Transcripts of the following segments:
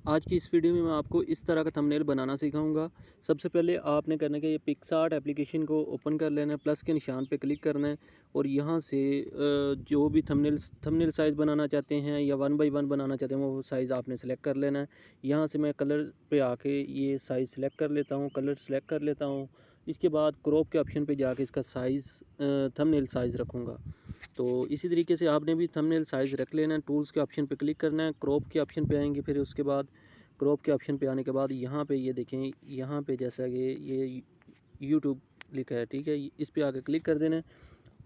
आज की इस वीडियो में मैं आपको इस तरह का थंबनेल बनाना सिखाऊंगा। सबसे पहले आपने करना है कि ये पिक्सआर्ट एप्लीकेशन को ओपन कर लेना है, प्लस के निशान पे क्लिक करना है और यहाँ से जो भी थंबनेल साइज़ बनाना चाहते हैं या 1 बाई 1 बनाना चाहते हैं वो साइज़ आपने सेलेक्ट कर लेना है। यहाँ से मैं कलर पे आके ये साइज़ सेलेक्ट कर लेता हूँ, कलर सेलेक्ट कर लेता हूँ। इसके बाद क्रॉप के ऑप्शन पे जाके इसका साइज़ थंबनेल साइज़ रखूँगा। तो इसी तरीके से आपने भी थंबनेल साइज़ रख लेना है। टूल्स के ऑप्शन पे क्लिक करना है, क्रॉप के ऑप्शन पे आएंगे, फिर उसके बाद क्रॉप के ऑप्शन पे आने के बाद यहाँ पे ये देखें, यहाँ पे जैसा कि ये यूट्यूब लिखा है, ठीक है, इस पे आके क्लिक कर देना है,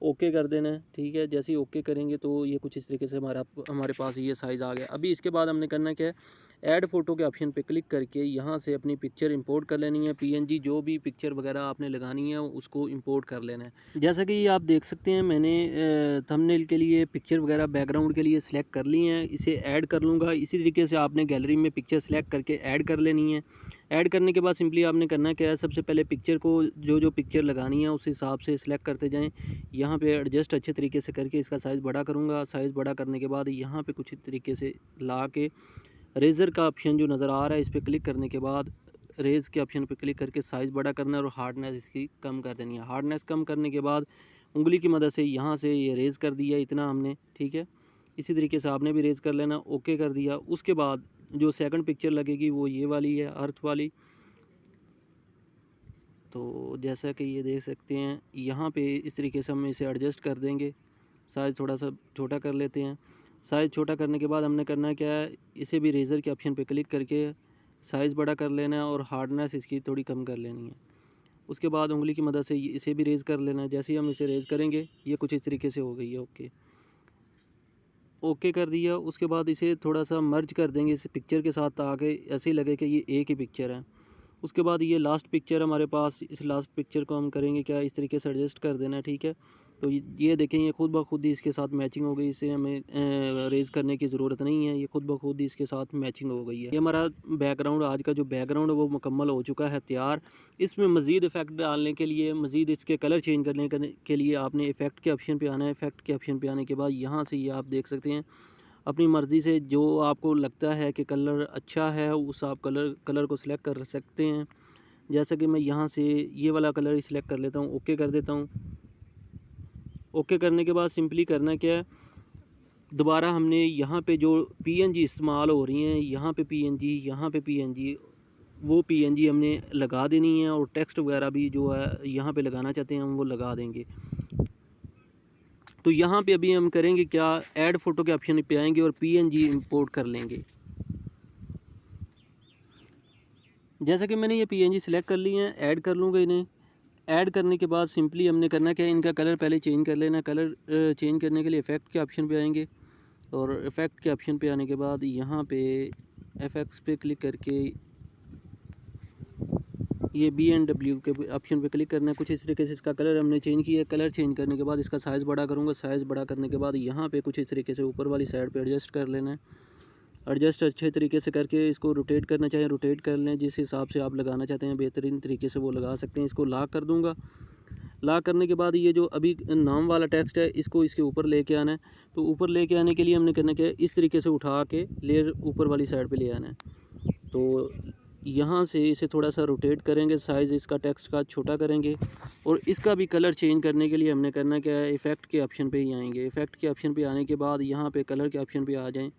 ओके कर देना है। ठीक है, जैसे ही ओके करेंगे तो ये कुछ इस तरीके से हमारे पास ये साइज़ आ गया। अभी इसके बाद हमने करना क्या है, ऐड फ़ोटो के ऑप्शन पे क्लिक करके यहाँ से अपनी पिक्चर इंपोर्ट कर लेनी है। पीएनजी जो भी पिक्चर वगैरह आपने लगानी है उसको इंपोर्ट कर लेना है। जैसा कि ये आप देख सकते हैं, मैंने थंबनेल के लिए पिक्चर वगैरह बैकग्राउंड के लिए सिलेक्ट कर ली हैं। इसे ऐड कर लूँगा। इसी तरीके से आपने गैलरी में पिक्चर सेलेक्ट करके ऐड कर लेनी है। ऐड करने के बाद सिंपली आपने करना क्या है, सबसे पहले पिक्चर को जो पिक्चर लगानी है उस हिसाब से सिलेक्ट करते जाएं। यहाँ पे एडजस्ट अच्छे तरीके से करके इसका साइज़ बड़ा करूँगा। साइज़ बड़ा करने के बाद यहाँ पे कुछ तरीके से ला के रेज़र का ऑप्शन जो नज़र आ रहा है इस पर क्लिक करने के बाद रेज़ के ऑप्शन पे क्लिक करके साइज़ बड़ा करना है और हार्डनेस इसकी कम कर देनी है। हार्डनेस कम करने के बाद उंगली की मदद से यहाँ से ये रेज़ कर दिया इतना हमने, ठीक है। इसी तरीके से आपने भी रेज़ कर लेना, ओके कर दिया। उसके बाद जो सेकंड पिक्चर लगेगी वो ये वाली है, अर्थ वाली। तो जैसा कि ये देख सकते हैं, यहाँ पे इस तरीके से हम इसे एडजस्ट कर देंगे। साइज़ थोड़ा सा छोटा कर लेते हैं। साइज़ छोटा करने के बाद हमने करना क्या है, इसे भी रेज़र के ऑप्शन पे क्लिक करके साइज़ बड़ा कर लेना है और हार्डनेस इसकी थोड़ी कम कर लेनी है। उसके बाद उंगली की मदद से इसे भी रेज़ कर लेना है। जैसे ही हम इसे रेज़ करेंगे ये कुछ इस तरीके से हो गई है। ओके, ओके कर दिया। उसके बाद इसे थोड़ा सा मर्ज कर देंगे इस पिक्चर के साथ, ताकि ऐसे ही लगे कि ये एक ही पिक्चर है। उसके बाद ये लास्ट पिक्चर हमारे पास, इस लास्ट पिक्चर को हम करेंगे क्या, इस तरीके से एडजस्ट कर देना है, ठीक है। तो ये देखें, ये खुद ब खुद ही इसके साथ मैचिंग हो गई। इसे हमें रेज़ करने की ज़रूरत नहीं है, ये खुद ब खुद ही इसके साथ मैचिंग हो गई है। ये हमारा बैकग्राउंड, आज का जो बैकग्राउंड है वो मुकम्मल हो चुका है तैयार। इसमें मज़ीद इफ़ेक्ट डालने के लिए, मज़ीद इसके कलर चेंज करने के लिए आपने इफ़ेक्ट के ऑप्शन पर आना है। इफ़ेक्ट के ऑप्शन पर आने के बाद यहाँ से ये आप देख सकते हैं, अपनी मर्ज़ी से जो आपको लगता है कि कलर अच्छा है उस आप कलर को सिलेक्ट कर सकते हैं। जैसा कि मैं यहाँ से ये वाला कलर ही सिलेक्ट कर लेता हूँ, ओके कर देता हूँ। ओके करने के बाद सिंपली करना क्या है, दोबारा हमने यहाँ पे जो पीएनजी इस्तेमाल हो रही हैं, यहाँ पे पीएनजी, यहाँ पे पीएनजी, वो पीएनजी हमने लगा देनी है और टेक्स्ट वगैरह भी जो है यहाँ पे लगाना चाहते हैं हम वो लगा देंगे। तो यहाँ पे अभी हम करेंगे क्या, ऐड फ़ोटो के ऑप्शन पे आएंगे और पीएनजी इंपोर्ट कर लेंगे। जैसा कि मैंने ये पीएनजी सेलेक्ट कर ली हैं, ऐड कर लूँगा इन्हें। ऐड करने के बाद सिंपली हमने करना क्या है, इनका कलर पहले चेंज कर लेना। कलर चेंज करने के लिए इफ़ेक्ट के ऑप्शन पे आएंगे और इफ़ेक्ट के ऑप्शन पे आने के बाद यहाँ पे एफएक्स पे क्लिक करके ये BNW के ऑप्शन पे क्लिक करना है। कुछ इस तरीके से इसका कलर हमने चेंज किया। कलर चेंज करने के बाद इसका साइज़ बड़ा करूँगा। साइज़ बड़ा करने के बाद यहाँ पे कुछ इस तरीके से ऊपर वाली साइड पे एडजस्ट कर लेना है। एडजस्ट अच्छे तरीके से करके इसको रोटेट करना चाहें रोटेट कर लें, जिस हिसाब से आप लगाना चाहते हैं बेहतरीन तरीके से वो लगा सकते हैं। इसको लॉक कर दूँगा। लॉक करने के बाद ये जो अभी नाम वाला टेक्स्ट है इसको इसके ऊपर लेके आना है। तो ऊपर लेके आने के लिए हमने करना क्या है, इस तरीके से उठा के लेयर ऊपर वाली साइड पे ले आना है। तो यहाँ से इसे थोड़ा सा रोटेट करेंगे, साइज़ इसका टेक्स्ट का छोटा करेंगे और इसका भी कलर चेंज करने के लिए हमने करना क्या है, इफ़ेक्ट के ऑप्शन पे ही आएंगे। इफ़ेक्ट के ऑप्शन पे आने के बाद यहाँ पे कलर के ऑप्शन पे आ जाएं,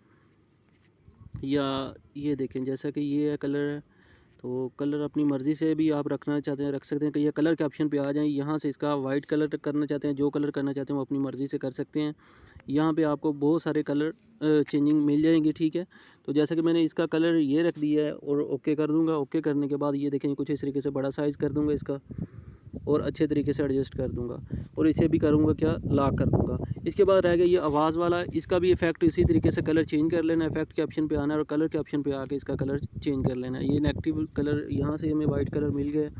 या ये देखें जैसा कि ये है कलर है, तो कलर अपनी मर्ज़ी से भी आप रखना चाहते हैं रख सकते हैं। कि ये कलर के ऑप्शन पे आ जाएं, यहाँ से इसका वाइट कलर करना चाहते हैं, जो कलर करना चाहते हैं वो अपनी मर्ज़ी से कर सकते हैं। यहाँ पे आपको बहुत सारे कलर चेंजिंग मिल जाएंगे, ठीक है। तो जैसे कि मैंने इसका कलर ये रख दिया है और ओके कर दूँगा। ओके करने के बाद ये देखें कुछ इस तरीके से बड़ा साइज़ कर दूँगा इसका और अच्छे तरीके से एडजस्ट कर दूँगा और इसे भी करूँगा क्या, लॉक कर दूँगा। इसके बाद रह गया ये आवाज़ वाला, इसका भी इफ़ेक्ट इसी तरीके से कलर चेंज कर लेना है। इफ़ेक्ट के ऑप्शन पे आना है और कलर के ऑप्शन पे आके इसका कलर चेंज कर लेना है। ये नेगेटिव कलर यहाँ से हमें वाइट कलर मिल गया,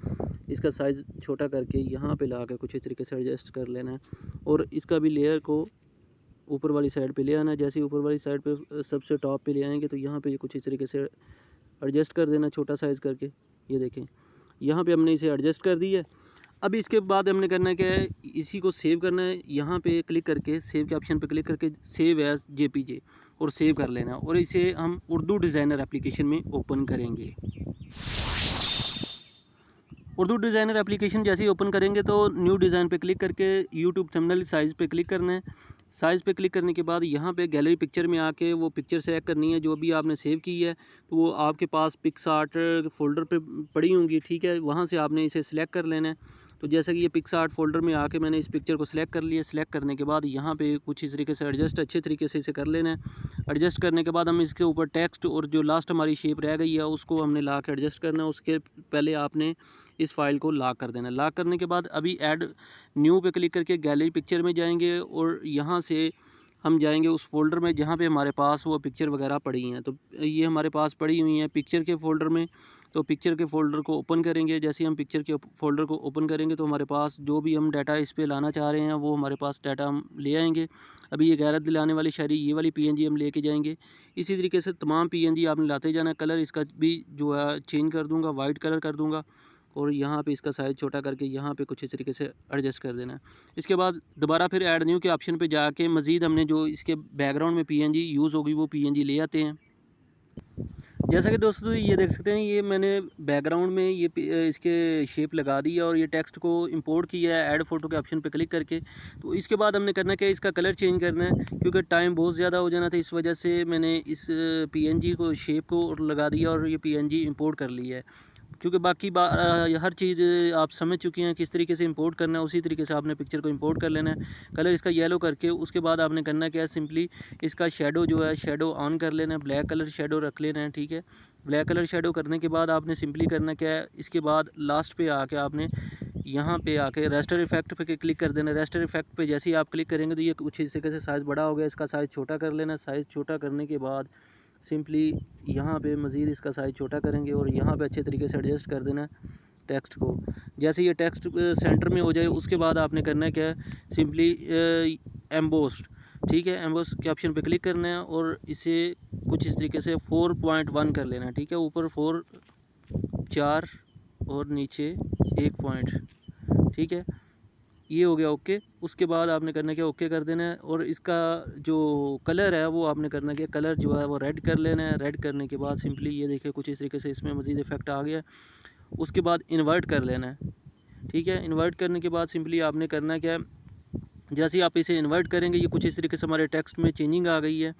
इसका साइज़ छोटा करके यहाँ पे ला कर कुछ इस तरीके से एडजस्ट कर लेना है और इसका भी लेयर को ऊपर वाली साइड पे ले आना है। जैसे ही ऊपर वाली साइड पे सबसे टॉप पे ले आएंगे तो यहाँ पे कुछ इस तरीके से एडजस्ट कर देना छोटा साइज़ करके। ये देखें यहाँ पे हमने इसे एडजस्ट कर दिया है। अब इसके बाद हमने करना है क्या है, इसी को सेव करना है। यहाँ पे क्लिक करके सेव के ऑप्शन पे क्लिक करके सेव एज JPG और सेव कर लेना है और इसे हम उर्दू डिज़ाइनर एप्लीकेशन में ओपन करेंगे। उर्दू डिज़ाइनर एप्लीकेशन जैसे ही ओपन करेंगे तो न्यू डिज़ाइन पे क्लिक करके यूट्यूब थंबनेल साइज़ पे क्लिक करना है। साइज़ पे क्लिक करने के बाद यहाँ पे गैलरी पिक्चर में आके वो पिक्चर सेलेक्ट करनी है जो भी आपने सेव की है, तो वो आपके पास पिक्सआर्ट फ़ोल्डर पे पड़ी होंगी, ठीक है, वहाँ से आपने इसे सिलेक्ट कर लेना है। तो जैसे कि ये पिक्सआर्ट फ़ोल्डर में आके मैंने इस पिक्चर को सिलेक्ट कर लिया। सिलेक्ट करने के बाद यहाँ पे कुछ इस तरीके से एडजस्ट अच्छे तरीके से इसे कर लेना है। एडजस्ट करने के बाद हम इसके ऊपर टेक्स्ट और जो लास्ट हमारी शेप रह गई है उसको हमने ला के एडजस्ट करना है। उसके पहले आपने इस फाइल को लॉक कर देना है। लॉक करने के बाद अभी ऐड न्यू पे क्लिक करके गैलरी पिक्चर में जाएंगे और यहाँ से हम जाएंगे उस फोल्डर में जहाँ पे हमारे पास वो पिक्चर वगैरह पड़ी हैं। तो ये हमारे पास पड़ी हुई हैं पिक्चर के फ़ोल्डर में। तो पिक्चर के फ़ोल्डर को ओपन करेंगे। जैसे ही हम पिक्चर के फ़ोल्डर को ओपन करेंगे तो हमारे पास जो भी हम डाटा इस पे लाना चाह रहे हैं वो हमारे पास डाटा हम ले आएंगे। अभी ये गैरत दिलाने वाली शायरी ये वाली पीएनजी हम लेके जाएंगे। इसी तरीके से तमाम पीएनजी आपने लाते जाना है। कलर इसका भी जो है चेंज कर दूँगा, वाइट कलर कर दूँगा और यहाँ पे इसका साइज़ छोटा करके यहाँ पे कुछ इस तरीके से एडजस्ट कर देना है। इसके बाद दोबारा फिर ऐड न्यू के ऑप्शन पे जाके मज़ीद हमने जो इसके बैकग्राउंड में पीएनजी यूज़ होगी वो पीएनजी ले आते हैं। जैसा कि दोस्तों ये देख सकते हैं, ये मैंने बैकग्राउंड में ये इसके शेप लगा दी है और ये टेक्स्ट को इंपोर्ट किया है ऐड फ़ोटो के ऑप्शन पे क्लिक करके। तो इसके बाद हमने करना क्या है, इसका कलर चेंज करना है क्योंकि टाइम बहुत ज़्यादा हो जाना था। इस वजह से मैंने इस पीएनजी को शेप को लगा दिया और ये पीएनजी इंपोर्ट कर लिया है। क्योंकि बाकी हर चीज़ आप समझ चुकी हैं किस तरीके से इंपोर्ट करना है, उसी तरीके से आपने पिक्चर को इंपोर्ट कर लेना है। कलर इसका येलो करके उसके बाद आपने करना क्या है, सिंपली इसका शेडो जो है शेडो ऑन कर लेना है, ब्लैक कलर शेडो रख लेना है, ठीक है। ब्लैक कलर शेडो करने के बाद आपने सिंपली करना क्या है, इसके बाद लास्ट पे आके आपने यहाँ पे आके रेस्टर इफेक्ट पे क्लिक कर देना। रेस्टर इफेक्ट पे जैसे ही आप क्लिक करेंगे तो ये कुछ इस तरीके से साइज़ बड़ा हो गया, इसका साइज़ छोटा कर लेना। साइज़ छोटा करने के बाद सिंपली यहाँ पे मज़ीद इसका साइज़ छोटा करेंगे और यहाँ पे अच्छे तरीके से एडजस्ट कर देना टेक्स्ट को। जैसे ये टेक्स्ट सेंटर में हो जाए उसके बाद आपने करना है क्या है, सिंपली एम्बोस्ड, ठीक है, एम्बोस के ऑप्शन पे क्लिक करना है और इसे कुछ इस तरीके से 4.1 कर लेना, ठीक है। ऊपर 4 4 और नीचे 1 पॉइंट, ठीक है, ये हो गया ओके। उसके बाद आपने करना क्या, ओके कर देना है और इसका जो कलर है वो आपने करना क्या, कलर जो है वो रेड कर लेना है। रेड करने के बाद सिंपली ये देखिए कुछ इस तरीके से इसमें मज़ीद इफेक्ट आ गया। उसके बाद इन्वर्ट कर लेना है, ठीक है। इन्वर्ट करने के बाद सिंपली आपने करना क्या है, जैसे ही आप इसे इन्वर्ट करेंगे ये कुछ इस तरीके से हमारे टेक्स्ट में चेंजिंग आ गई है।